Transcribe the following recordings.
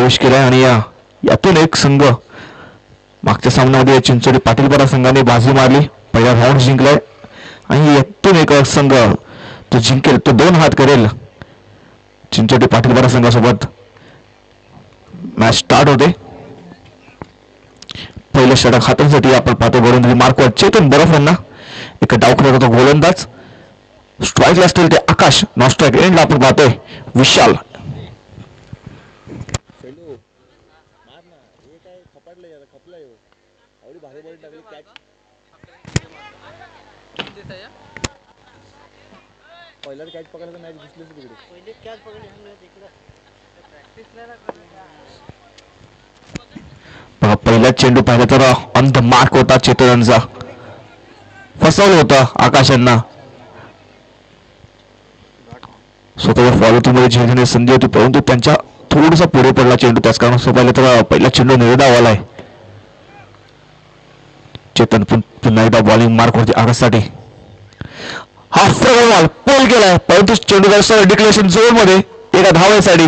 प्रवेश केलाय आणि यातून एक संघ मागच्या सामन्यामध्ये चिंचोली पाटीलपाडा संघाने बाजी मारली, पहिला राऊंड जिंकलाय आणि यातून एक संघ तो जिंकेल, तो 2 हात करेल. चिंचोली पाटीलपाडा संघासोबत मॅच स्टार्ट होते. पहिलं षटक हातांसाठी आपण पाहतो गोलंदाजी मार्कवर चेतन बरफ यांना. एक डाव करत होता गोलंदाज, स्ट्राईकला असतील ते आकाश, नॉन स्ट्राईक एंडला आपण पाहतोय विशाल. पहिला कॅच पकडला मॅच दिसलीच तिकडे. पहिले कॅच पकडली तिकडे प्रॅक्टिस नाही बघा पहिला चेंडू पाहिला तर ऑन द मार्क होता चेतनचा, फसवलं होतं आकाशांना. स्वतःवर फॉलो मध्ये झेलण्याची संधी होती परंतु त्यांच्या थोडासा पुढे पडला चेंडू, त्याच कारणास्तव पाहिलं तर पहिला चेंडू निर्धाव आलाय. चेतन पुन्हा एकदा बॉलिंग मार्क होती आकाशसाठी. हाफ बॉल पोल केलाय परंतु चेंडू डिक्लेरेशन झोन मध्ये एका धावासाठी.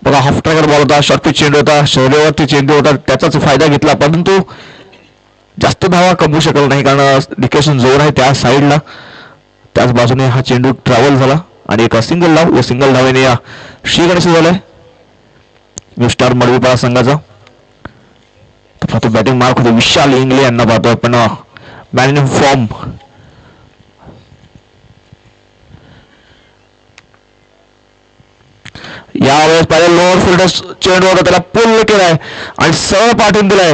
बघा हाफ ट्रॅकर बॉल होता, शॉर्ट पिच चेंडू होता, शरीरावरती चेंडू होता, त्याचाच फायदा घेतला परंतु जास्त धावा कमवू शकला नाही कारण डिक्लेरेशन झोन आहे त्या साईडला. त्याच बाजूने हा चेंडू ट्रॅव्हल झाला आणि एका सिंगल धाव व सिंगल धावेने या श्री गणेश झालाय न्यू स्टार मडवीपाडा संघाचा. तो बॅटिंग मार्क होते विशाल इंगले यांना पाहतोय पण मॅन इन फॉर्म. यावेळेस पहिले लोअर फील्डर चेंडू होता त्याला पुल केलाय आणि सरळ पाठवून दिलाय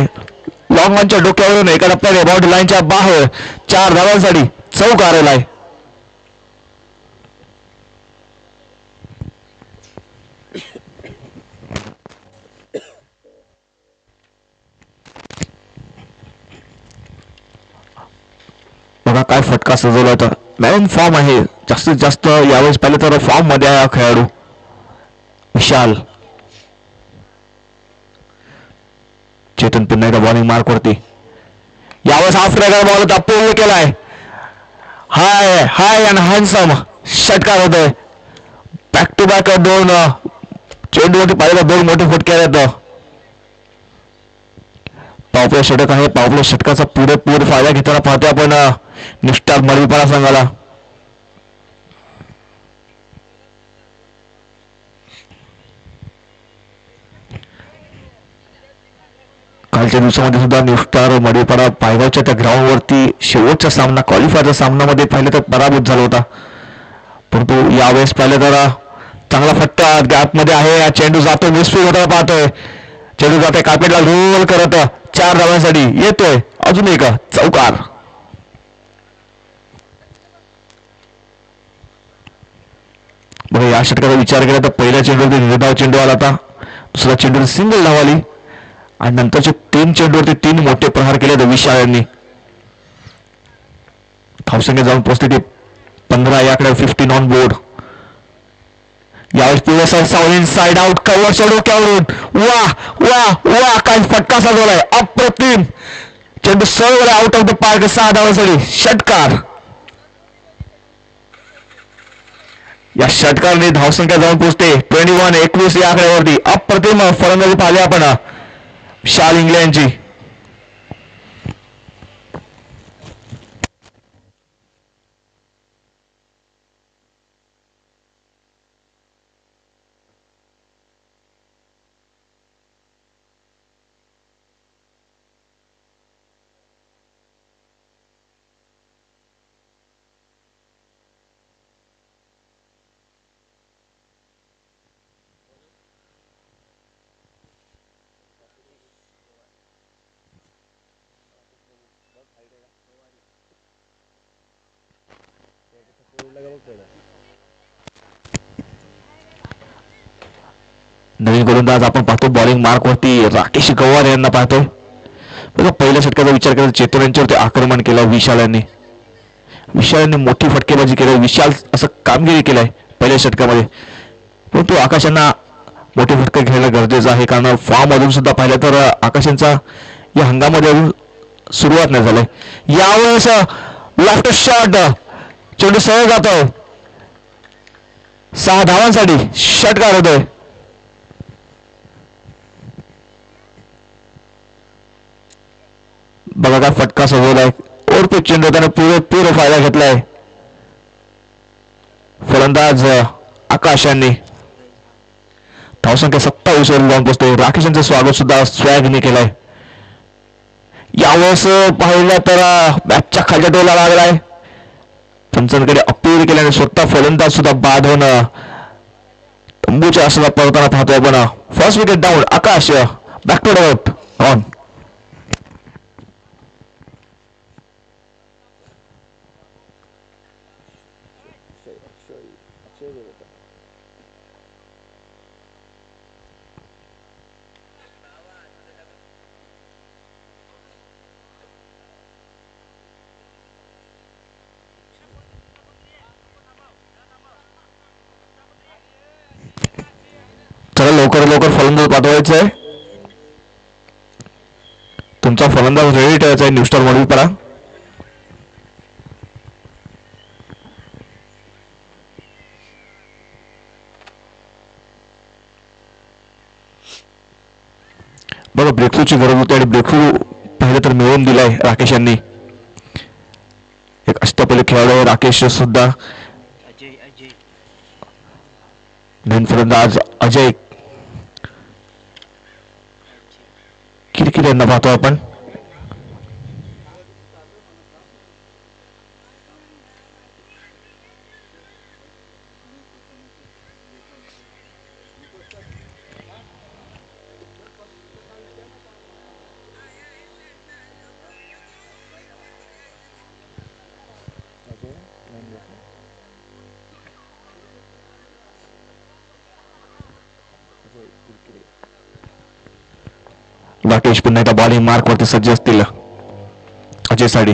लॉंग ऑनच्या डोक्यावरून एका टप्प्यात बाउंड्री लाईनच्या बाहेर 4 धावांसाठी चौक आलेला आहे. बघा काय फटका सजवला होता. मॅन फॉर्म आहे, जास्तीत जास्त यावेळेस पाहिलं तर फॉर्म मध्ये आहे हा खेळाडू विशाल. चेतन पुन्हा एकदा बॉलिंग मार्क वरती. यावेळेस हाफ ट्रॅकर बॉल होता, पूर्ण केलाय. हाय हाय अँड हँडसम षटकार होतोय. बॅक टू बॅक 2 चेंडूवरती पाहिलं 2 मोठे फटके आहेत. पावपले षटक आहे, पावपले षटकाचा पुरेपूर फायदा घेताना पाहतोय आपण निष्ठार मडवीपाडा संघाला. कालच्या दिवसामध्ये सुद्धा निष्ठार मडवीपाडा पायगावच्या त्या ग्राउंडवरती शेवटचा सामना क्वालिफायरच्या सामन्यामध्ये पाहिलं तर पराभूत झाला होता परंतु यावेळेस पाहिलं तर चांगला फटका गॅप मध्ये आहे. हा चेंडू जातो मिसफील्ड होताना पाहतोय. चेंडू जाते कार्पेटला रोल करत 4 धावांसाठी येतोय अजून एक चौकार. बघा या षटकाचा विचार केला तर पहिल्या चेंडूवरती निर्धाव चेंडू आला होता, दुसऱ्या चेंडूवर सिंगल धाव आली आणि नंतरचे 3 चेंडूवरती 3 मोठे प्रहार केले विशाल यांनी. धावसंख्या जाऊन पोहोचते 15 याकडे 15 ऑन बोर्ड. यावेळेस पुढे साइड आउट कव्हरच्या डोक्यावरून वा वा वा काय फटका साजवलाय अप्रतिम. चेंडू सरळ आउट ऑफ द पार्क 6 धावांसाठी षटकार. या षटकारने धावसंख्या जाऊन पोहोचते 21 या आकड्यावरती. अप्रतिम फलंदाजी पाहिली आपण विशाल इंगले यांची. नवीन गोलंदाज आपण पाहतो बॉलिंग मार्क वरती राकेश गवार यांना पाहतोय. बघा पहिल्या षटकाचा विचार केला चेतन यांच्यावरती आक्रमण केलं विशाल यांनी मोठी फटकेबाजी केली. विशाल असं कामगिरी केलंय पहिल्या षटकामध्ये परंतु आकाशांना मोठे फटके घ्यायला गरजेचं आहे कारण फॉर्म अजून सुद्धा पाहिलं तर आकाशांचा या हंगामध्ये अजून सुरुवात नाही झालंय. यावेळेस लेफ्ट शॉट चेंडू सरळ जातोय 6 धावांसाठी षटकार होतोय. बघा काय फटका सजवलाय. ओरपीट चेंडू त्याने पुरे फायदा घेतलाय. फलंदाज आकाश यांनी धावसंख्या 27 वर जाऊन पोहोचतोय. राकेश यांचं स्वागत सुद्धा स्वॅगने केलंय. यावेळेस पाहिलं तर बॅटच्या खालच्या टोला लागलाय. पंचांकडे अपील केल्याने स्वतः फलंदाज सुद्धा बाद होणं तंबूच्या असं पळताना पाहतोय. पण first wicket down. Akash back to out on. चला लवकर फलंदाज पाठवायचं आहे. तुमचा फलंदाज रेडी ठेवायचा आहे. न्यूस्टार मॉड्यूल करा. बघा ब्रेकथ्रूची गरज होती आणि ब्रेकथ्रू पाहिलं तर मिळवून दिलाय राकेश यांनी. एक अष्टपैलू खेळाडू आहे राकेश सुद्धा. नवीन फलंदाज अजय किरकिर यांना पाहतो आपण. राकेश पुन्हा एकदा बॉलिंग मार्क वरती सज्ज असतील. अजय साडी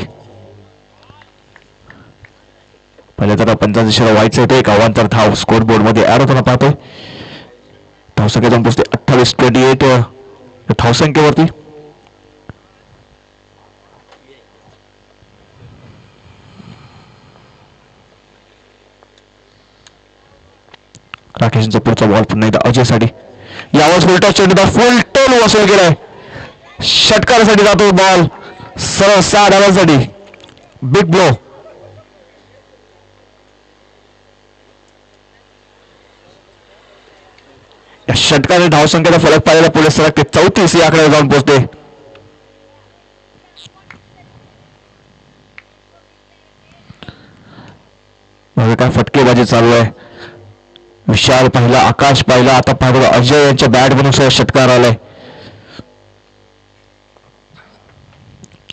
पहिले तर पंचांची शिरा व्हायचं येते. एक अवांतर धाव स्कोर बोर्ड मध्ये ऍड होताना पाहतोय. धावसंख्या जाऊन पोहोचते 28-28 धावसंख्येवरती. राकेशचा पुढचा बॉल पुन्हा एकदा अजय साठी. यावर फुलटा चेंडूचा फुल टोल वसूल केलाय. षटकारासाठी जातो बॉल सरळ 6 धावांसाठी. Big blow. या षटकाने धावसंख्येचा फलक पाहिलेला पुढे सरकते 34 या आकड्यावर जाऊन पोहोचते. काय फटकेबाजी चालू आहे. विशाल पाहिला, आकाश पाहिला, आता पाहिलं अजय यांच्या बॅट बनून षटकार आलाय.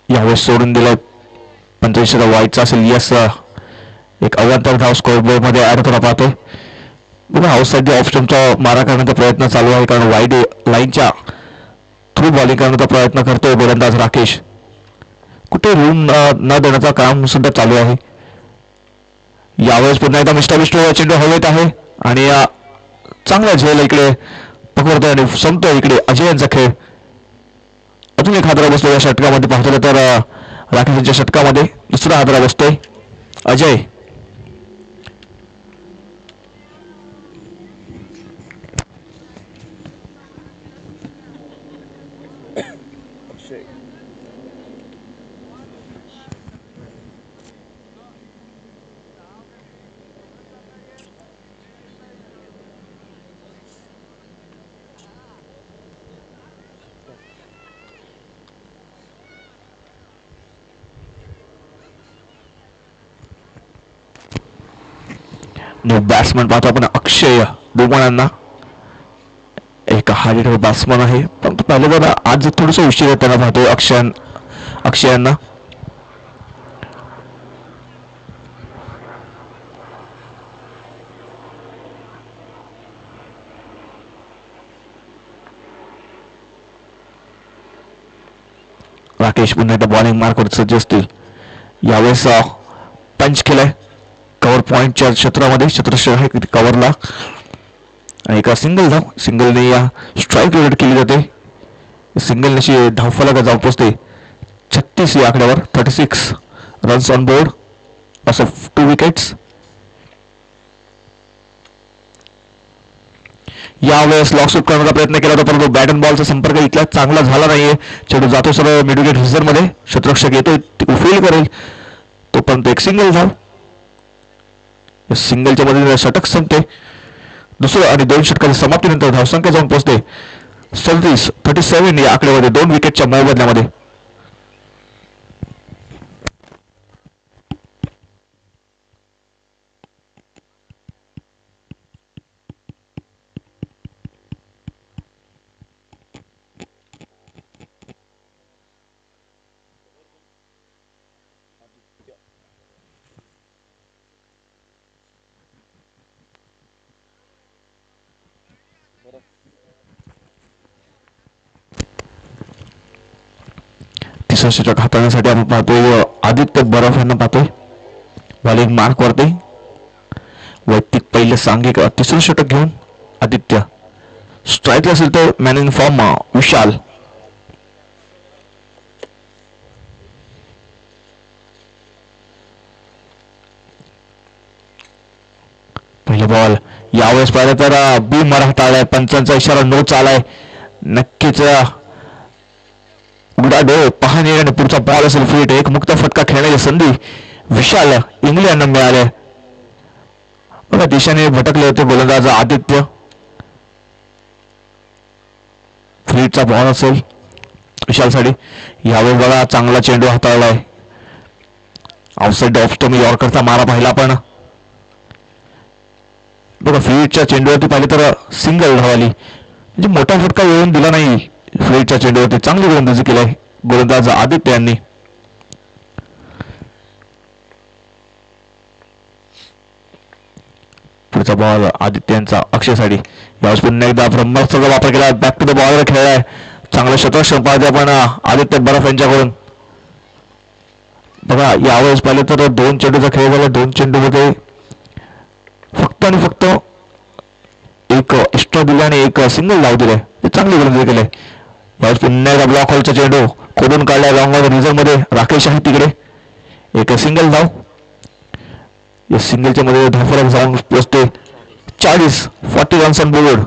यावेळेस सोडून दिलं 85 व्हाईटचा असेल. यस एक अवांतर धाव स्कोर बोर्ड मध्ये ऍड होताना पाहतोय. बघा हाऊस साईड ऑफ स्टंपचा मारा करण्याचा प्रयत्न चालू आहे. कारण वाईड लाईनच्या थ्रू बॉलिंग करण्याचा प्रयत्न करतोय गोलंदाज राकेश. कुठे रूम न देण्याचं काम सुद्धा चालू आहे. यावेळेस पुन्हा एकदा मिस्टर चेंडू हवेत आहे आणि चांगला झेल इकडे पकडतोय आणि संपतोय इकडे अजय यांचा खेळ. अजून एक हादरा बसतोय या षटकामध्ये पाहतोय तर राकेश यांच्या षटकामध्ये दुसरा हादरा बसतोय अजय. बॅट्समन पाहतो आपण अक्षय बुमरांना. एक हार्ड बॅट्समन आहे परंतु पहिले बघा आज थोडस उशीर त्यांना पाहतोय अक्षयांना. राकेश पुन्हा एकदा बॉलिंग मार्कवर सज्ज असतील. यावेळेस पंच केलाय कव्हर पॉइंटच्या क्षेत्रामध्ये. क्षेत्रक्षण आहे कव्हरला आणि एका सिंगल धाव सिंगलने या स्ट्राईक रेट केली जाते. सिंगलने धावफलक जाऊन पोचते 36 या आकड्यावर. 36 runs on board of 2 wickets. यावेळेस लॉक स्वीप करण्याचा प्रयत्न केला होता परंतु बॅट अँड बॉलचा संपर्क इतका चांगला झाला नाहीये. चेंडू जातो सरळ मिडविकेट रिझर्व मध्ये. क्षेत्ररक्षक येतोय फील्ड करेल तोपर्यंत एक सिंगल धाव. सिंगलच्या मध्ये षटक संपते. दुसरं आणि 2 षटकाच्या समाप्तीनंतर धावसंख्या जाऊन पोहोचते 37 या आकड्यामध्ये 2 विकेटच्या मोबदल्यामध्ये. तिसरं षटक हाताळण्यासाठी आपण पाहतोय आदित्य बर्फ यांना पाहतोय. बॉलिंग मार्क वरती वैयक्तिक पहिले सांघिक तिसरं षटक घेऊन आदित्य. स्ट्राईक असेल तर मॅन इन फॉर्म विशाल. पहिलं बॉल यावेळेस पाहिलं तर बी मरा हाताळलाय. पंचांचा इशारा नो चालाय. नक्कीच उघडा डोळे पाहणे आणि पुढचा बॉल असेल फिट. एक मुक्त फटका खेळण्याची संधी विशाल इंग्ले यांना मिळाले. बघा दिशेने भटकले होते गोलंदाज आदित्य. फ्रीटचा बॉल असेल विशालसाठी. यावेळेस बघा चांगला चेंडू हाताळलाय. आउटसाइड ऑफ स्टम्प यॉर्करचा मारा पाहिला पण बघा फ्रीटच्या चेंडूवरती पाहिले तर सिंगल धाव आली. म्हणजे मोठा फटका येऊन दिला नाही. फ्रीटच्या चेंडूवरती चांगली गोलंदाजी केलाय गोलंदाज आदित्य यांनी. पुढचा बॉल आदित्य यांचा अक्षयसाठी. यावेळेस पुन्हा एकदा ब्रह्मास्त्राचा वापर केला. बॅक टू द बॉलवर खेळलाय. चांगलं शतक संपादन पण आदित्य बर्फ यांच्याकडून. बघा यावेळेस पाहिलं तर 2 चेंडूचा खेळ झाला. 2 चेंडूमध्ये फक्त आणि फक्त एक एक्स्ट्रा दिला आणि एक सिंगल धाव दिलाय. चांगली गोलंदाजी केली. यावेळेस पुन्हा एकदा ब्लॉक होलचा चेंडू खोडून काढलाय लॉंग रिझर्व मध्ये. राकेश आहे तिकडे. एक सिंगल धाव. या सिंगलच्या मध्ये धावफलक जाऊन पोहोचते 40 रन्स ऑन बोर्ड.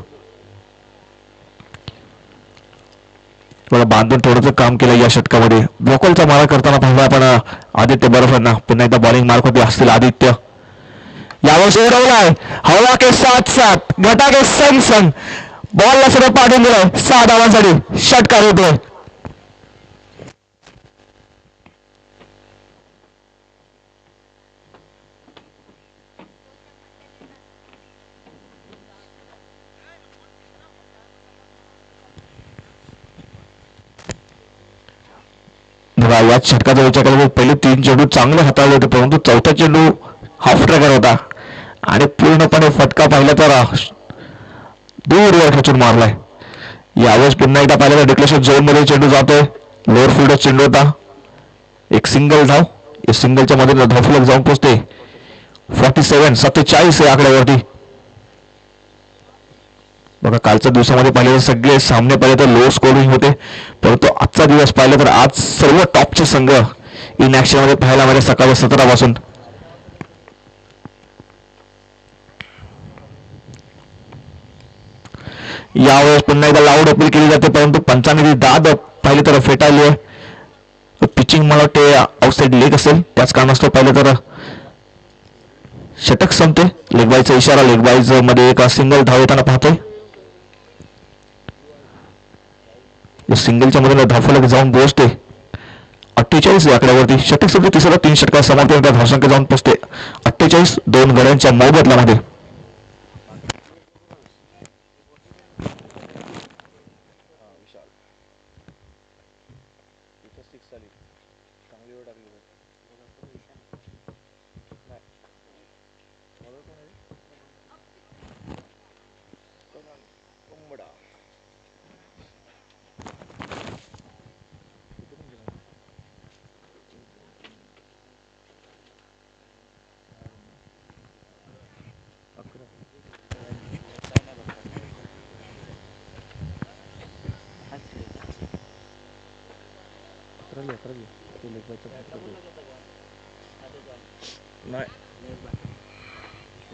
मला बांधून थोडंसं काम केलं या षटकामध्ये. ब्लॉकलचा मारा करताना पाहिला आपण आदित्य बर्फ यांना. पुन्हा एकदा बॉलिंग मार्क होते असतील आदित्य. यावेळेस उडवलाय हवा के साथ साथ घटा के संग संग बॉलला सगळं पाठवून दिलाय. 6 धावांसाठी षटकार होतोय. याच षटकाचा विचार केला पहिले 3 चेंडू चांगले हाताळले होते परंतु चौथा चेंडू हाफ ट्रॅकर होता आणि पूर्णपणे फटका पाहिला तर दूरवर ठेचून मारलाय. यावेळेस पुन्हा एकदा पाहिलं तर डिक्लेशन झोन मध्ये चेंडू जातोय. लोअर फील्डर चेंडू होता. एक सिंगल धाव. या सिंगलच्या मध्ये धावफलक जाऊन पोहोचते 47 या आकड्यावरती. बघा कालच्या दिवसामध्ये पाहिले तर सगळे सामने पाहिले तर लो स्कोरिंग होते परंतु आजचा दिवस पाहिलं तर आज सर्व टॉपचे संघ इन ऍक्शन मध्ये पाहायला मिळाले सकाळी 17 पासून. यावेळेस पुन्हा एकदा लाऊड अपील केली जाते परंतु पंचांनी ती दाद पाहिली तर फेटाळली आहे. पिचिंग मला वाटते आउटसाइड लेग असेल त्याच कारणास्तव पाहिलं तर षटक संपते. लेगबाईचा इशारा. लेगबाईज मध्ये एक सिंगल धाव येताना पाहतोय. सिंगलच्या मध्ये धावफलक जाऊन पोहोचते 48 या आकड्यावरती. षटक संपते. तिसरा 3 षटका समाप्ती धावसंख्या जाऊन पोहोचते 48 2 गड्यांच्या मोबदल्यामध्ये.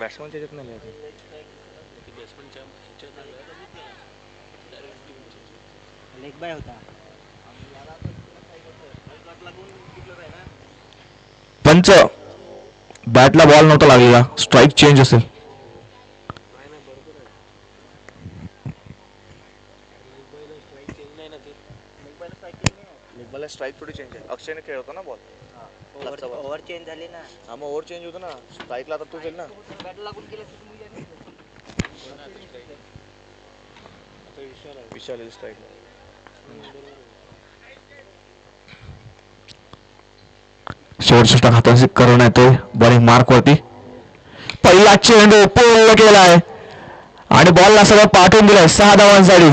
बॅट्समनच्या ह्याच्यात नाही लिहायचं. लेग बाय होता. पंच, बॅटला बॉल नव्हता लागलेला, स्ट्राईक चेंज असेल. लेग स्ट्राईक थोडी चेंज आहे. अक्षयने खेळ होता ना बॉल. ओव्हर चेंज झाली ना. हा मग ओव्हर चेंज होतो ना. स्ट्राईकला आता तू केल ना. बॅट लागून गेलं विशाल स्ट्राईकला. शेवटचा षटक हाताशी करून येतोय बॉलिंग मार्क वरती. पहिला चेंडू पूर्ण केलाय आणि बॉलला सगळं पाठवून दिलंय. 6 धावांसाठी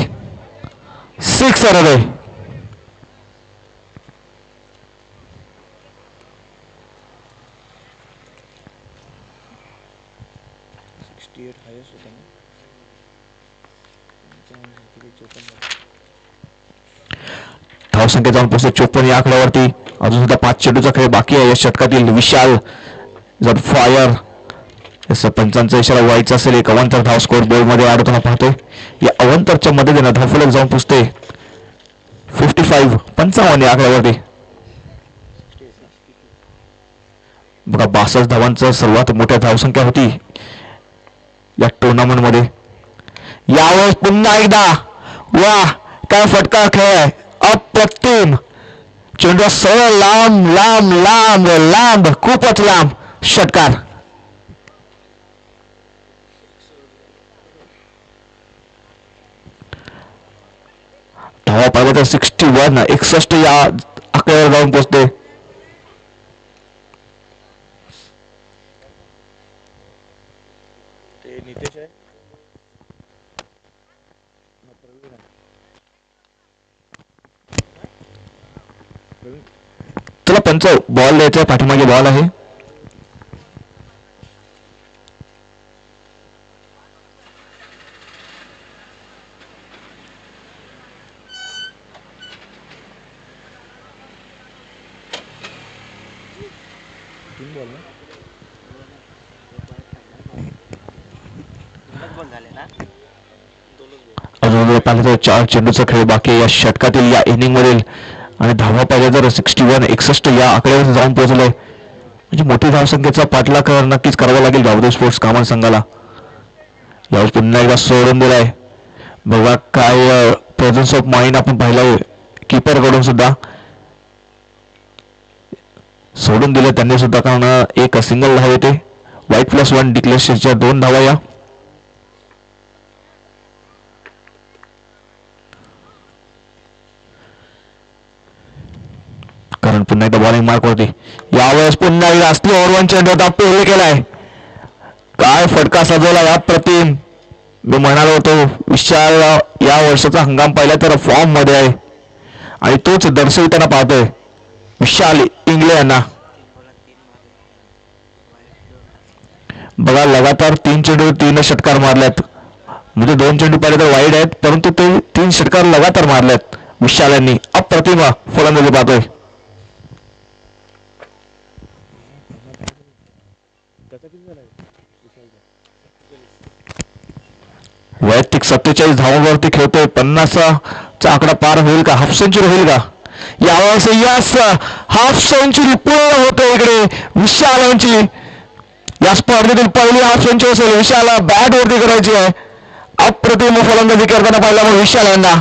6 रन आहे. धावसंख्या जाऊन पोहोचते 54 या आकड्यावरती. अजून सुद्धा 5 चेंडूचा खेळ बाकी आहे या षटकातील. विशाल जर फायर पंचांचा इशारा व्हायचा असेल. एक अवंतर धाव स्कोर बोर्ड मध्ये ऍड होताना पाहतोय. या अवंतरच्या मदतीने धावफलक जाऊन पुसते 55 या आकड्यावरती. बघा 62 धावांचं सर्वात मोठ्या धावसंख्या होती या टुर्नामेंट मध्ये. यावेळेस पुन्हा एकदा वा काय फटका खेळ आहे. अप्रतिम चेंडू सरळ लांब लांब लांब लांब खूपच लांब षटकार. धावा पाहिजे तर 61 या आकड्यावर जाऊन पोहोचते. ते नितेश आहे. तुला पंच बॉल द्यायचा, पाठीमागे बॉल आहे. बॉल झाले ना. अजून पाहिलं तर 4 चेंडूचा खेळ बाकी आहे या षटकातील या इनिंग मधील. आणि धावा पाहिजे तर 61 या आकड्यावर जाऊन पोहोचलंय. म्हणजे मोठी धावसंख्येचा पाठलाग नक्कीच करावा लागेल गावदेव स्पोर्ट्स कामन संघाला. यावेळेस पुन्हा एकदा सोडून दिलाय. बघा काय प्रेझन्स ऑफ माइंड आपण पाहिलं कीपर कडून सुद्धा. सोडून दिलं त्यांनी सुद्धा, कारण एक सिंगल धाव येते. व्हाईट +1 डिक्लेरेशनच्या 2 धावा या. कारण पुन्हा एकदा बॉलिंग मार्क वरती. यावेळेस पुन्हा एकदा असली ओव्हर 1 चेंडू होता पेरले केलाय. काय फटका सजवला या प्रतिम. मी म्हणालो होतो विशाल या वर्षाचा हंगाम पाहिला तर फॉर्म मध्ये आहे आणि तोच दर्शविताना पाहतोय विशाल इंगळे यांना. बघा लगातार 3 चेंडू 3 षटकार मारल्यात. म्हणजे 2 चेंडू पाहिले तर वाईड आहेत, परंतु ते 3 षटकार लगातार मारल्यात विशाल यांनी. अप्रतिम फलंदाजी पाहतोय. वैयक्तिक 47 धावांवरती खेळतोय. 50चा आकडा पार होईल का? हाफ सेंचुरी होईल का यावेळेस? यस, हाफ सेंचुरी पूर्ण होते इकडे विशाल यांची. या स्पर्धेतील पहिली हाफ सेंचुरी असेल. विशाल बॅट वरती करायची आहे. अप्रतिम फलंदाजी करताना पाहिला मग विशाल यांना.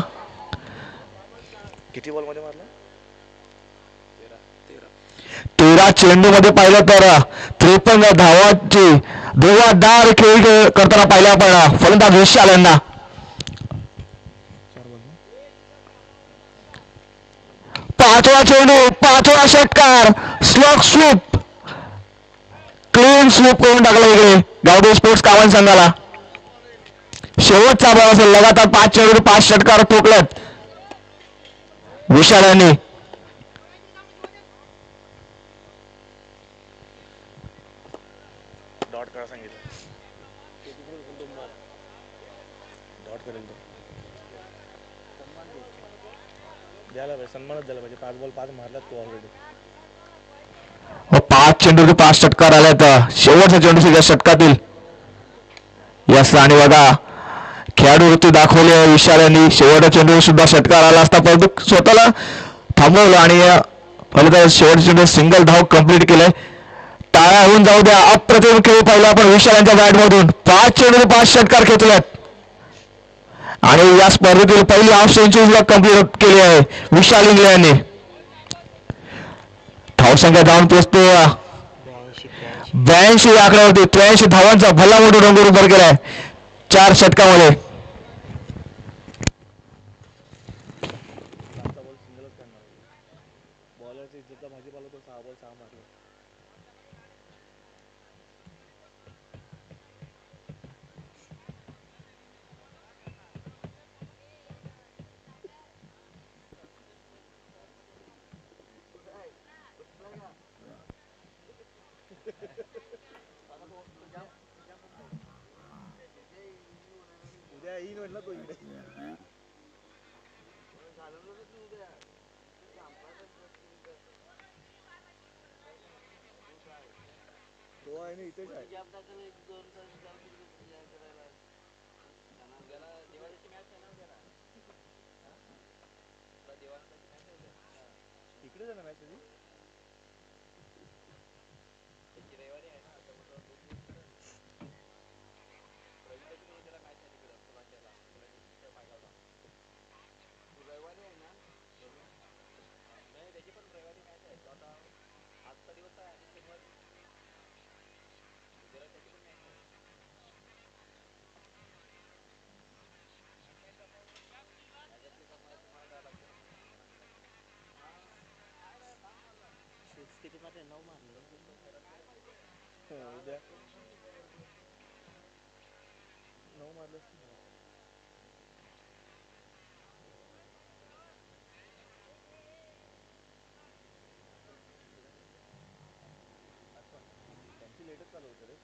किती बॉल मध्ये मारला? 13 चेंडू मध्ये पाहिलं तर 53 धावांची धुवाधार खेळ करताना पाहिला आपण फलंदाज विशाल यांना. 5वा चेंडू 5वा षटकार. स्लॉग स्वीप, क्लीन स्वीप करून टाकला इकडे गावदेव स्पोर्ट्स कामन संघाला. शेवटचा बॉल असेल. लगातार 5 चेंडू 5 षटकार ठोकलेत विशाल यांनी. डॉट करा सांगितलं. डॉट करेल तो. द्यायला पाहिजे, सन्मानच द्यायला पाहिजे. 5 बॉल 5 मारलात तो ऑलरेडी. 5 चेंडू 5 षटकार आल्यात शेवटच्या चेंडू षटकातील. यस, आणि बघा खेळाडूवृत्ती दाखवली आहे विशाल यांनी. शेवटच्या चेंडूवर सुद्धा षटकार आला असता परंतु स्वतःला थांबवलं आणि पहिलं तर शेवटच्या चेंडू सिंगल धाव कंप्लीट केलंय. टाळ्या होऊन जाऊ द्या. अप्रतिम खेळ पाहिला आपण विशाल यांच्या बॅटमधून. 5 चेंडू 5 षटकार खेचल्यात आणि या स्पर्धेतील पहिली हाफ सेंचुरीला कंप्लीट केली आहे विशाल इंगळे यांनी. धावसंख्या धावून पोचते 82 आकड्यावरती. 83 धावांचा भला मोठा डोंगर उभा केलाय 4 षटकामध्ये. लास्टचा बॉल सिंगलच करणार. बॉलरची इज्जतचा भाजीपाला तो 6 बॉल 6 मारले. उद्या येईन म्हटलं तो इकडे. तो आहे ना इथेच आहे. इकडेच आहे ना मॅच त्याची. किती मारले? 9 मारले. उद्या 9 मारले असतील. त्यांची लेटच चालू होतं रे.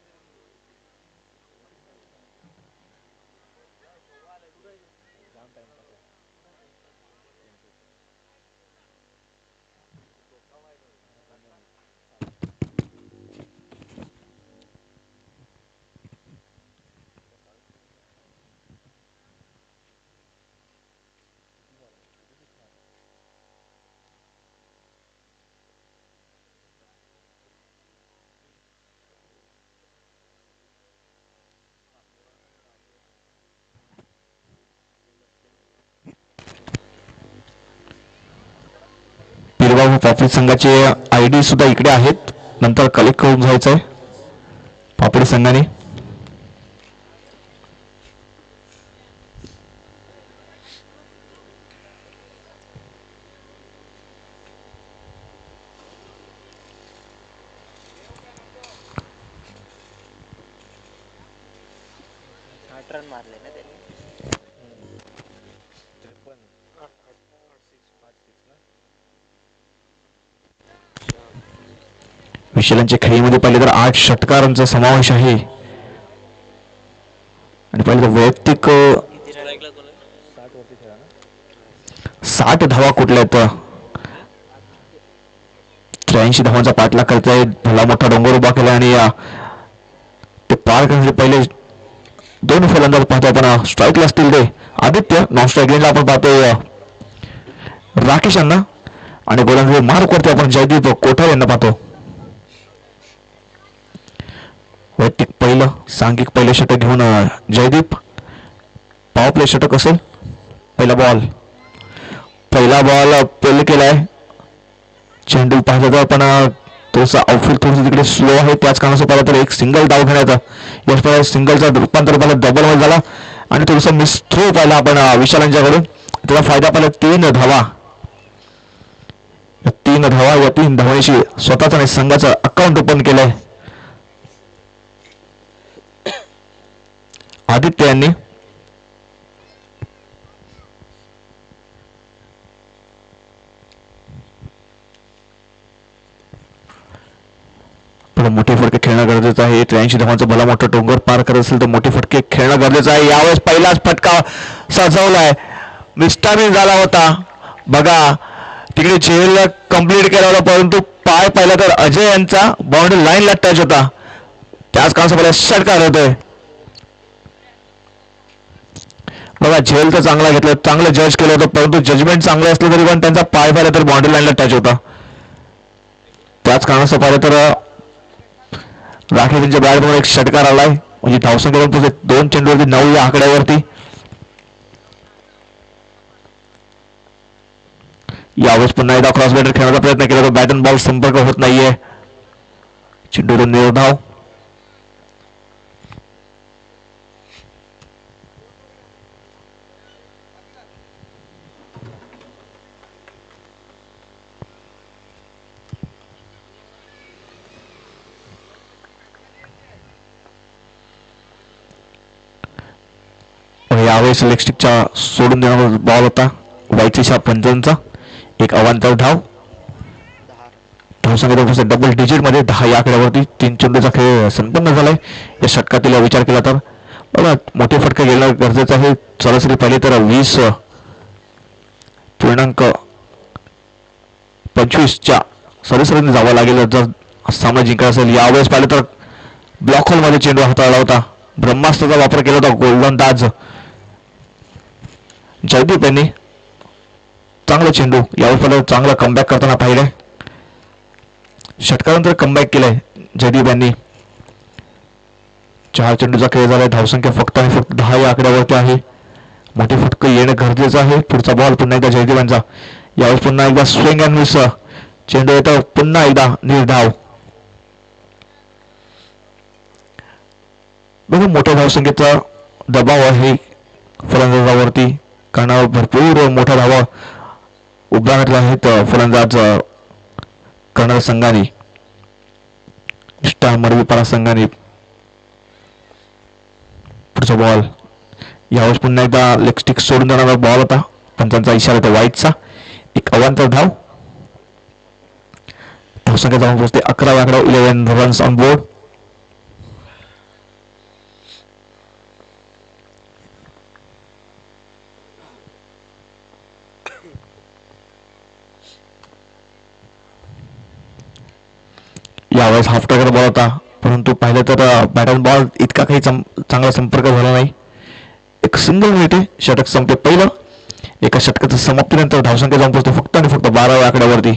जाम टाइम पास आहे. पिरगाव पापडी संघाचे आयडी सुद्धा इकडे आहेत. नंतर कलेक्ट करून जायचंय पापडी संघाने. रन मारले ना त्यांनी. 53 8-6 ना. विशालांच्या खेळीमध्ये पाहिले तर 8 षटकारांचा समावेश आहे आणि पाहिलं तर वैयक्तिक 60 वरती खेळा ना. 60 धावा कुठल्या आहेत. 83 धावांचा पाठलाग करतायत. भला मोठा डोंगर उभा केला आणि ते पार करण्याचे पहिले 2 फलंदाज पाहतो आपण. स्ट्राईकला असतील ते आदित्य. नॉन स्ट्राईक रेंजला आपण पाहतोय राकेश यांना आणि गोलंदाज मार्क वरती आपण जयदीप कोठार यांना पाहतो. वैयक्तिक पहिलं सांघिक पहिलं षटक घेऊन जयदीप. पॉवर प्ले षटक असेल. पहिला बॉल पेल केलाय. चेंडू पाहतो तर पण थोडंसं आउटफील्ड थोडंसं तिकडे स्लो आहे. त्याच कारणाचं पाहिलं तर एक सिंगल डाव घेण्याचा याच सिंगलचा रूपांतर पाहिलं डबल मध्ये झाला आणि थोडंसं मिस थ्रो पाहिला आपण विशालांच्याकडून. त्याचा फायदा पाहिला 3 धावा. 3 धावा या 3 धावांशी स्वतःच आणि संघाचं अकाउंट ओपन केलंय आदित्य यांनी. मोठे फटके खेळणं गरजेचं आहे. 83 धावांचा भला मोठा डोंगर पार करत असेल तर मोठे फटके खेळणं गरजेचं आहे. यावेळेस पहिलाच फटका सजवलाय. मिस्टामिन झाला होता बघा. तिकडे चेहऱ्याला कंप्लीट केला होता परंतु पाय पाहिला तर अजय यांचा बाउंड्री लाईनला टच होता. त्याच कारणाचा पहिला षटकार होतोय. बघा झेल तर चांगला घेतलं, चांगलं जज केलं होतं, परंतु जजमेंट चांगलं असलं तरी पण त्यांचा पाय पाहिला तर बाउंड्री लाईनला टच होता. त्याच कारणाचं पाहिलं तर राठी त्यांच्या बॅटमधून एक षटकार आलाय, म्हणजे धावसंख्या पण 2 चेंडूवरती 9 या आकड्यावरती. यावेळेस पुन्हा एकदा क्रॉस बॅटर खेळण्याचा प्रयत्न केला तर बॅट अँड बॉल संपर्क होत नाहीये. चेंडूवरून निर्धाव. यावेळेस लेगस्टिकच्या सोडून देणारा बॉल होता वाईचीच्या पंचांचा. एक अवांतर धाव. 10 रन. धावसंख्या डबल डिजिट मध्ये 10 या आकड्यावरती 3 चेंडूचा खेळ संपन्न झालाय. या षटकातील विचार केला तर बघा मोठे फटके घेणं गरजेचं आहे. सरासरी पाहिले तर 20.25च्या सरासरीने जावं लागेल जर सामना जिंकायचा असेल. यावेळेस पाहिलं तर ब्लॉक होल मध्ये चेंडू हाताळला होता. ब्रह्मास्त्राचा वापर केला होता गोलंदाज जयदीप यांनी. चांगला चेंडू यावेळेस चांगला कमबॅक करताना पाहिलंय. षटकानंतर कमबॅक केलंय जयदीप यांनी. 4 चेंडूचा खेळ झालाय. धावसंख्या फक्त आणि फक्त 10 या आकड्यावरती आहे. मोठे फटके येणं गरजेचं आहे. पुढचा बॉल पुन्हा एकदा जयदीप यांचा. यावेळेस पुन्हा एकदा स्विंग अँड मिस. चेंडू येतो पुन्हा एकदा निर्धाव. बघू मोठ्या धावसंख्येचा दबाव आहे फलंदाजावरती, कारण भरपूर मोठ्या धावा उभ्या घातल्या आहेत फलंदाज करणाऱ्या संघाने, मरवीपाडा संघाने. पुढचा बॉल यावेळेस पुन्हा एकदा लेग स्टिक सोडून देणारा बॉल होता, पण त्यांचा इशारा होता वाईटचा. एक अवांतर धाव. धावसंख्या जाऊन पोहोचते 11 आकडा. 11 रन्स ऑन बोर्ड. यावेळेस हाफ टॅकर बॉल होता, परंतु पाहिलं तर बॅट अँड बॉल इतका काही चांगला संपर्क झाला नाही. एक सिंगल मिनिट षटक संपले पहिलं. एका षटकाच्या समाप्तीनंतर धावसंख्या जाऊन पोहोचते फक्त आणि फक्त 12 आकड्यावरती.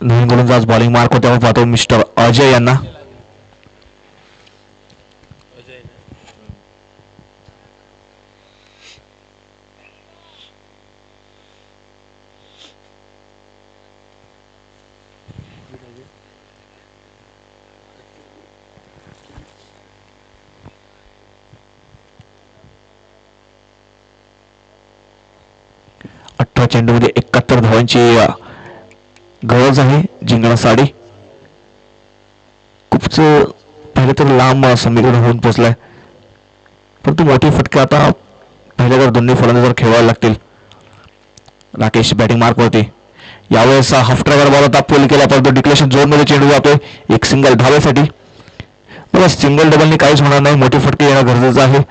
नवीन गोलंदाज बॉलिंग मार्क होते आपण पाहतो मिस्टर अजय यांना. अजय ना. 18 चेंडूमध्ये 71 धावांची गरज आहे जिंकण्यासाठी. खूपच पहिले तर लांब समीकरण होऊन पोहोचलाय, परंतु मोठी फटके आता पहिले तर दोन्ही फलंदाजांवर खेळवायला लागतील. राकेश बॅटिंग मार्क होते. यावेळेस हाफ ट्रॅकर बॉल होता, पोल केला, परंतु डिक्लेरेशन झोन मध्ये चेंडू जातोय एक सिंगल धावेसाठी. बघा सिंगल डबलनी काहीच होणार नाही, मोठे फटके येणं गरजेचं आहे.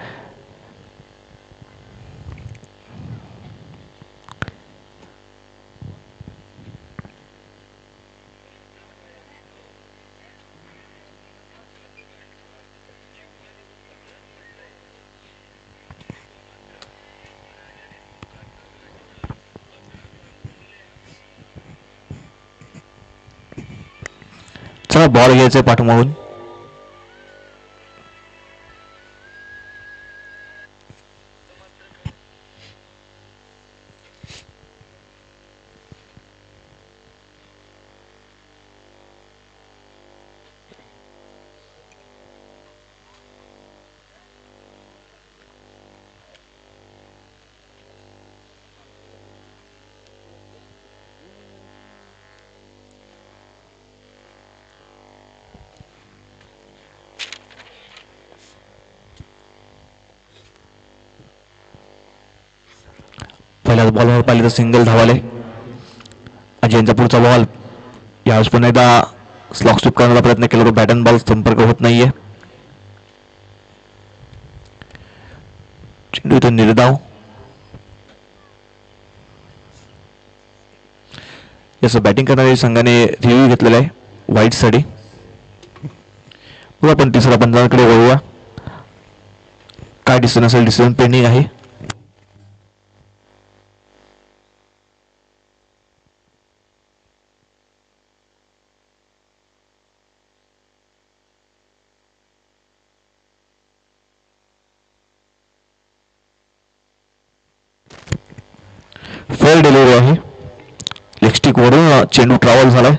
चला बॉल घ्यायचंय पाठीमागून. त्याच बॉलवर पाहिले तर सिंगल धावाले. अजयचा पुढचा बॉल. यावेळेस पुन्हा एकदा स्लॉक स्वीप करण्याचा प्रयत्न केला, तो बॅट अँड बॉल संपर्क होत नाहीये. चेंडू इथून निर्धाव. याचं बॅटिंग करणाऱ्या संघाने रिव्ह्यू घेतलेला आहे व्हाईटसाठी. बघू आपण तिसऱ्या पंचांकडे वळूया. काय डिसिजन असेल, डिसिजन पेंडिंग आहे. फेअर डिलिव्हरी आहे. लेगस्टिक वरून चेंडू ट्रॅव्हल झालाय.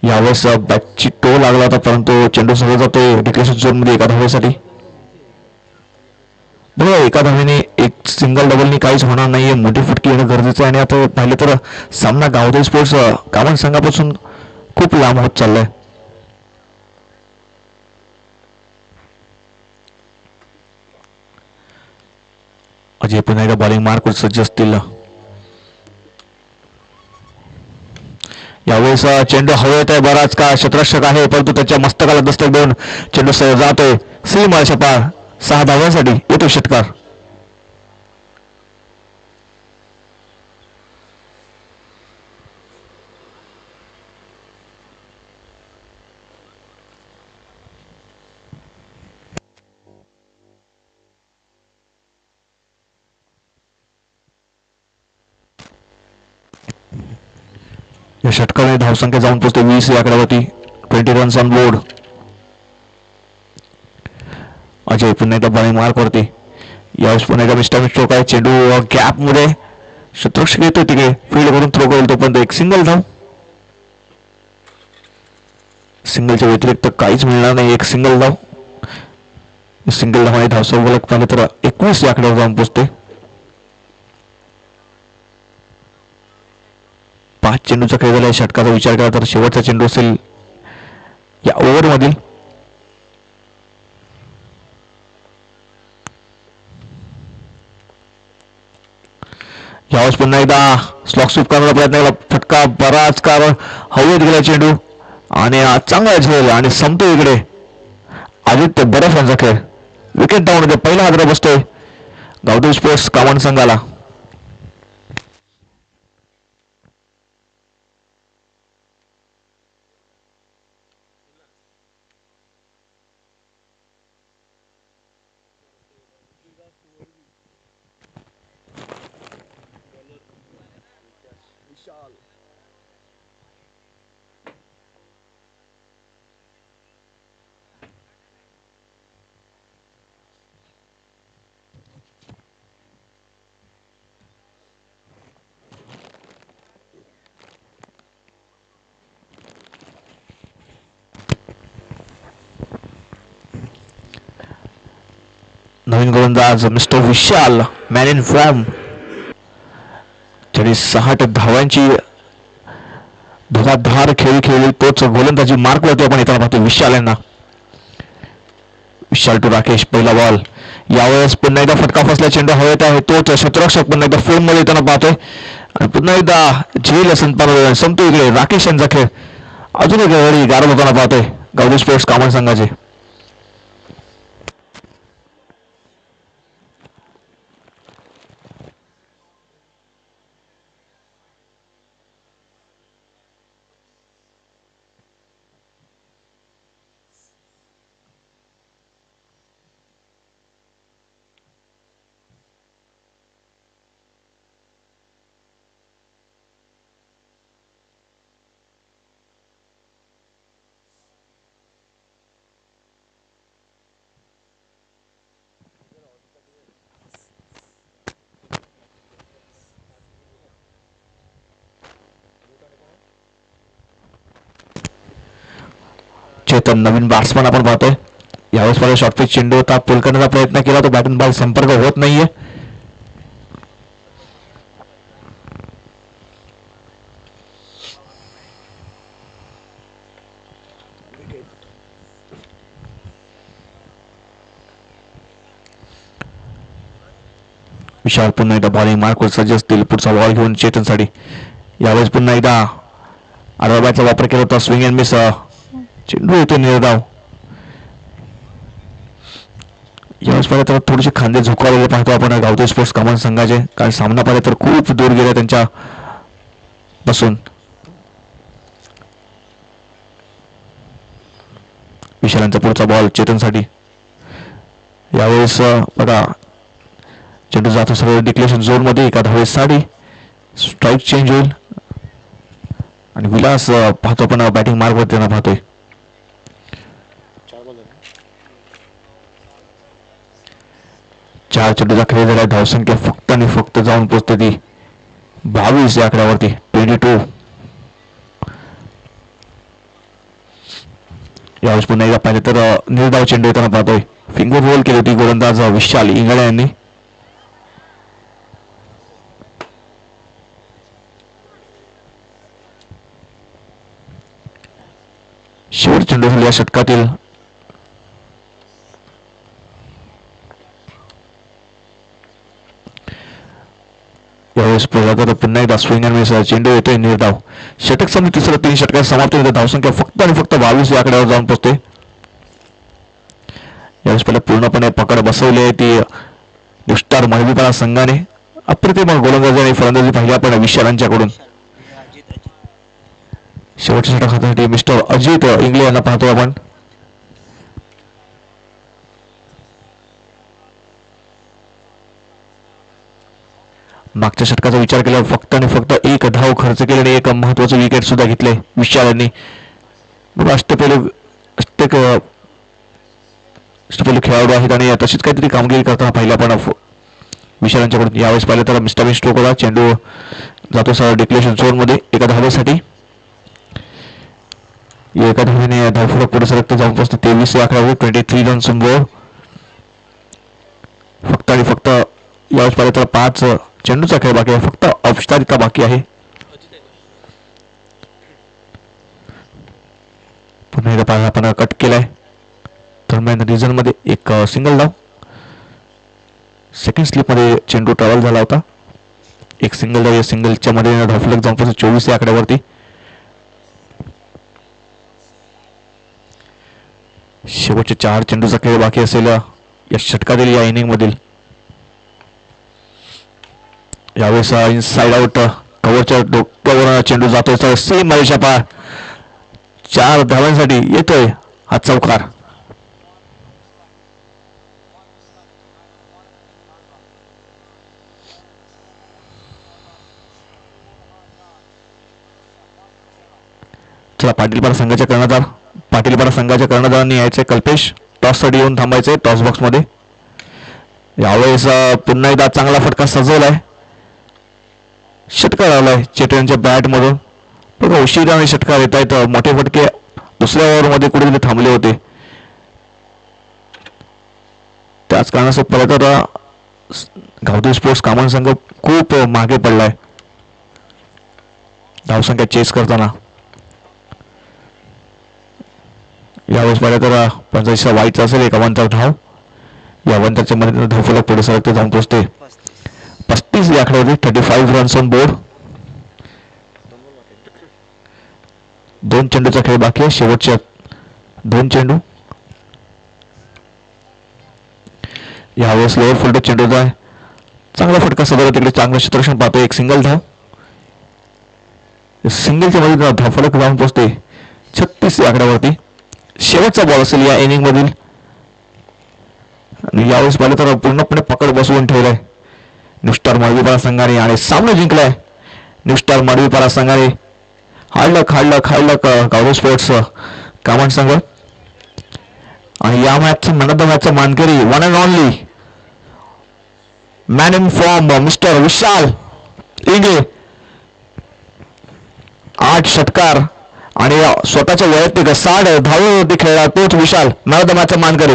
यावेळेस बॅटची टो लागला होता, परंतु चेंडू सगळं जातोय डिक्लेशन झोन मध्ये एका धावेसाठी. बघा, एका धावेने एक सिंगल डबलनी काहीच होणार नाहीये. मोठी फटकी येणं गरजेचं आहे. आणि आता पाहिलं तर सामना गावदेवी स्पोर्ट्स कामन संघापासून खूप लांब होत चाललाय. अजय पुन्हा एकदा बॉलिंग मार्कवर सज्ज असतील. यावेळेस चेंडू हवेत आहे बराच का, क्षेत्ररक्षक आहे परंतु त्याच्या मस्तकाला दस्तक देऊन चेंडू जातोय सीमारेषा पार. 6 धाव्यांसाठी येतो षटकार. या षटकाने धावसंख्या जाऊन पोहोचते 20 या आकड्यावरती. 20 रन्स ऑन बोर्ड. अजय पुन्हा एकदा बॉलिंग मार्कवरती. यावेळेस पुन्हा एकदा मिस्टर स्ट्रोक आहे. चेंडू गॅप मध्ये शत्रुक्षक येतो तिकडे फील्ड करून थ्रो करेल तोपर्यंत एक सिंगल धाव. सिंगलच्या व्यतिरिक्त काहीच मिळणार नाही. एक सिंगल धाव. सिंगल धावाने धावसंख्या पाहिलं तर 21 या आकड्यावर जाऊन पोहोचते. 5 चेंडूचा खेळ झाला. षटकाचा विचार केला तर शेवटचा चेंडू असेल या ओव्हर मधील. यावेळेस पुन्हा एकदा स्लॉक स्वीप करण्याचा प्रयत्न केला. फटका बराच काळ हवेत गेला चेंडू आणि चांगला झेल आणि संपतो इकडे आदित्य बर्फ यांचा खेळ. विकेट डाऊन होते. पहिला हादरा बसतोय गावदेवी स्पोर्ट्स कामन संघाला. विशाल नवीन गोलंदाज mister Vishal man in form. त्याने 60 धावांची धुवाधार खेळली. तोच गोलंदाजी मार्कवरती आपण येताना पाहतो विशाल यांना. विशाल टू राकेश पहिला बॉल. यावेळेस पुन्हा एकदा फटका फसला. चेंडू हवेत आहे. तोच क्षेत्ररक्षक पुन्हा एकदा फोन मध्ये येताना पाहतोय आणि पुन्हा एकदा झेल संपतो इकडे राकेश यांचा खेळ. अजून एक गडी गारद होताना पाहतोय गावदेवी स्पोर्ट्स कामन संघाचे. चेतन नवीन बॅट्समन आपण पाहतोय. यावेळेस मला शॉर्टपिच चेंडू होता. पुल करण्याचा प्रयत्न केला. तो बॅट अँड बॉल संपर्क होत नाहीये. विशाल पुन्हा एकदा बॉलिंग मार्कवर सज्ज असतील. पुढचा बॉल घेऊन चेतनसाठी. यावेळेस पुन्हा एकदा आडव्या बॅटचा वापर केला होता. Swing and miss. चेंडू येतो निर्धाव. यावेळेस पाहिलं तर थोडेसे खांदे झुकावलेले पाहतो आपण गावठी स्पोर्ट्स कमान संघाचे, कारण सामना पाहिला तर खूप दूर गेला त्यांच्या पासून. विशालांचा पुढचा बॉल चेतनसाठी. यावेळेस बघा चेंडू जातो सर्व डिक्लेरेशन झोन मध्ये. एका धावेसाठी स्ट्राईक चेंज होईल आणि विलास पाहतो आपण बॅटिंग मार्कवर त्यांना पाहतोय. 4 बॉल झाले. 4 चेंडूचा खेळ झाला. धावसंख्या फक्त आणि फक्त जाऊन पोहोचते ती 22 या आकड्यावरती. 22. यावेळेस पुन्हा एकदा पाहिजे तर निर्धाव चेंडू येताना पाहतोय. फिंगर रोल केली होती गोलंदाज विशाल इंगळे यांनी. शेवट चेंडू झाला या षटकातील. यावेळेस पुन्हा एकदा स्विंग अँड मिस. चेंडू येतोय निर्धाव. षटक समोर तिसरं 3 षटकात समाप्त होते. धावसंख्या फक्त आणि फक्त 22 या आकड्यावर जाऊन पोहोचते. यावेळेस पहिला पूर्णपणे पकड बसवली आहे ती नुस्टार महबूबा संघाने. अप्रतिम गोलंदाजी आणि फलंदाजी पाहिली आपण विशालांच्याकडून. शेवटच्या षटक हातासाठी मिस्टर अजित इंगळे यांना पाहतो आपण. मागच्या षटकाचा विचार केल्यावर फक्त आणि फक्त 1 धाव खर्च केली आणि 1 महत्वाचं विकेट सुद्धा घेतले विशाल यांनी. अष्टपैलू खेळाडू आहेत आणि तशीच काहीतरी कामगिरी करताना पाहिलं आपण विशालांच्याकडून. यावेळेस पाहिलं तर मिस्टर स्ट्रोक होता. चेंडू जातो सर डिक्लेरेशन झोन मध्ये एका धावेसाठी. एका धावेने धावफलक पुढे सरकते जाऊन पोहोचते 23 या आकड्यावर. 23 रन्स ऑन बोर्ड. फक्त आणि फक्त यावेळेस पाहिलं तर 5 चेंडूचा खेळ बाकी आहे. फक्त औपचारिकता बाकी आहे. पुन्हा एकदा पाहिलं आपण कट केलाय. दरम्यान रिझन मध्ये एक सिंगल धाव. सेकंड स्लिप मध्ये चेंडू ट्रॅव्हल झाला होता. एक सिंगल धाव. या सिंगलच्या मध्ये धावफलक जाऊन पोहोचते 24 या आकड्यावरती. शेवटचे 4 चेंडूचा खेळ बाकी असेल या षटकातील या इनिंग मधील. यावेळेस इनसाइड आउट कव्हरच्या डोक्यावर चेंडू जातोय. सेम महेशा पार 4 धावांसाठी येतोय हा चौकार. चला पाटीलपाडा संघाच्या कर्णधारांनी यायचे. कल्पेश टॉस साठी येऊन थांबायचे टॉस बॉक्स मध्ये. यावेळेस पुन्हा एकदा चांगला फटका सजवलाय. षटकार आलाय चेटनच्या बॅट मधून. बघा उशिराने षटकार येत आहेत. मोठे फटके दुसऱ्या ओव्हर मध्ये कुठेतरी थांबले होते. त्याच कारणास्तव परत आता गावठी स्पोर्ट्स कामन संघ खूप मागे पडलाय धावसंख्या चेस करताना. यावेळेस पाहिलं तर 45 वाईटचा असेल. एक अवंतर धाव. या अवंतरच्या मध्ये धावफलक पुढे सरकते जाऊन पोहोचते 35 या आकड्यावरती. 35 रन्स ऑन बोर्ड. 2 चेंडूचा खेळ बाकी आहे. शेवटच्या 2 चेंडू. यावेळेस लोअर फुलटच चेंडूचा आहे. चांगला फटका सदर तिकडे चांगलं क्षेत्ररक्षण पाहतो. एक सिंगल धाव. सिंगलच्या मध्ये धावफलक जाऊन पोहोचते 36 या आकड्यावरती. शेवटचा बॉल असेल या इनिंग मधील. आणि यावेळेस पाहिलं तर पूर्णपणे पकड बसवून ठेवलाय नुस्टार माडवीपाडा संघाने आणि सामना जिंकलाय नुस्टार माडवीपाडा संघाने. हाडलं गावठी स्पोर्ट्स कामन संघ. आणि या मॅचचा मॅन ऑफ द मॅचचा मानकरी one and only man in form mister Vishal Ingale. 8 षटकार आणि स्वतःच्या वैयक्तिक 60 धावेवरती खेळला तोच विशाल मॅन ऑफ द मॅचचा मानकरी.